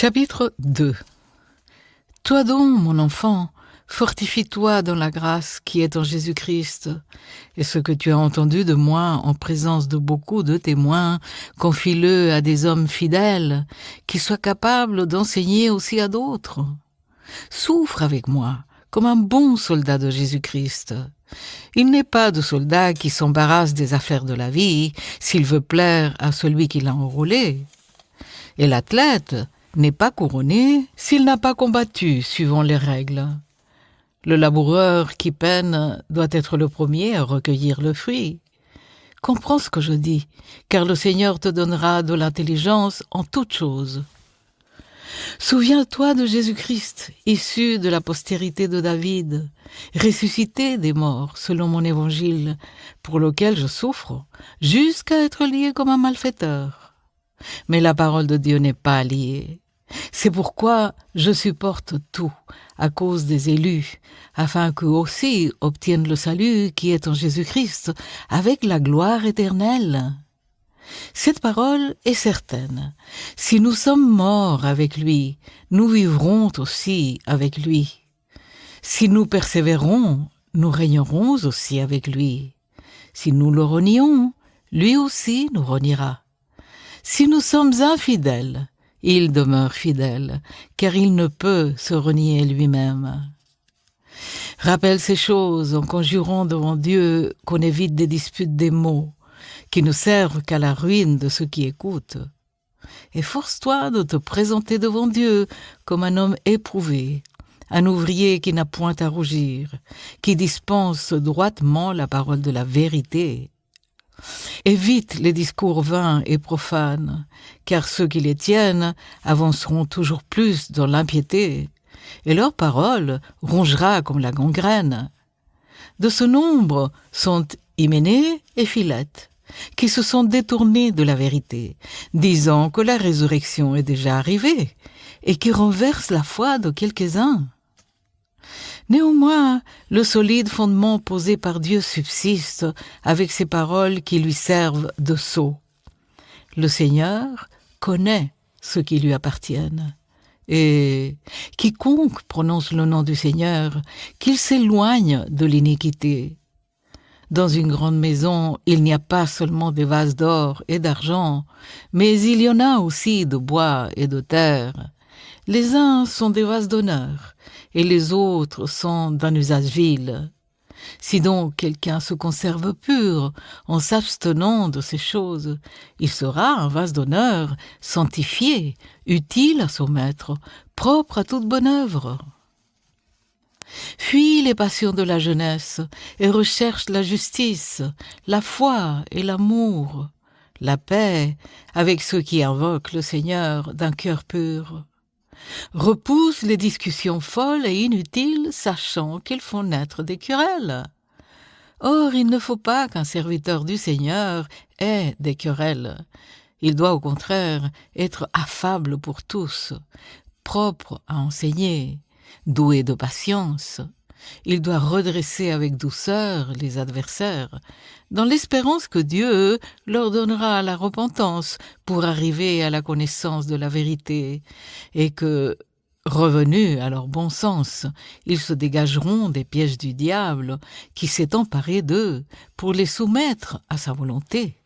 Chapitre 2. Toi donc, mon enfant, fortifie-toi dans la grâce qui est en Jésus-Christ, et ce que tu as entendu de moi en présence de beaucoup de témoins, confie-le à des hommes fidèles, qui soient capables d'enseigner aussi à d'autres. Souffre avec moi, comme un bon soldat de Jésus-Christ. Il n'est pas de soldat qui s'embarrasse des affaires de la vie, s'il veut plaire à celui qui l'a enrôlé. Et l'athlète n'est pas couronné s'il n'a pas combattu suivant les règles. Le laboureur qui peine doit être le premier à recueillir le fruit. Comprends ce que je dis, car le Seigneur te donnera de l'intelligence en toutes choses. Souviens-toi de Jésus-Christ, issu de la postérité de David, ressuscité des morts selon mon évangile, pour lequel je souffre, jusqu'à être lié comme un malfaiteur. Mais la parole de Dieu n'est pas liée. C'est pourquoi je supporte tout à cause des élus, afin qu'eux aussi obtiennent le salut qui est en Jésus-Christ, avec la gloire éternelle. Cette parole est certaine. Si nous sommes morts avec lui, nous vivrons aussi avec lui. Si nous persévérons, nous régnerons aussi avec lui. Si nous le renions, lui aussi nous reniera. Si nous sommes infidèles, il demeure fidèle, car il ne peut se renier lui-même. Rappelle ces choses en conjurant devant Dieu qu'on évite des disputes des mots, qui ne servent qu'à la ruine de ceux qui écoutent. Et force-toi de te présenter devant Dieu comme un homme éprouvé, un ouvrier qui n'a point à rougir, qui dispense droitement la parole de la vérité. Évite les discours vains et profanes, car ceux qui les tiennent avanceront toujours plus dans l'impiété, et leur parole rongera comme la gangrène. De ce nombre sont Hyménée et Philette, qui se sont détournés de la vérité, disant que la résurrection est déjà arrivée, et qui renversent la foi de quelques-uns. Néanmoins, le solide fondement posé par Dieu subsiste avec ces paroles qui lui servent de sceau. Le Seigneur connaît ceux qui lui appartiennent. Et quiconque prononce le nom du Seigneur, qu'il s'éloigne de l'iniquité. Dans une grande maison, il n'y a pas seulement des vases d'or et d'argent, mais il y en a aussi de bois et de terre. Les uns sont des vases d'honneur, et les autres sont d'un usage vil. Si donc quelqu'un se conserve pur en s'abstenant de ces choses, il sera un vase d'honneur, sanctifié, utile à son maître, propre à toute bonne œuvre. Fuis les passions de la jeunesse et recherche la justice, la foi et l'amour, la paix avec ceux qui invoquent le Seigneur d'un cœur pur. Repousse les discussions folles et inutiles, sachant qu'elles font naître des querelles. Or, il ne faut pas qu'un serviteur du Seigneur ait des querelles. Il doit au contraire être affable pour tous, propre à enseigner, doué de patience. Il doit redresser avec douceur les adversaires, dans l'espérance que Dieu leur donnera la repentance pour arriver à la connaissance de la vérité, et que, revenus à leur bon sens, ils se dégageront des pièges du diable qui s'est emparé d'eux pour les soumettre à sa volonté.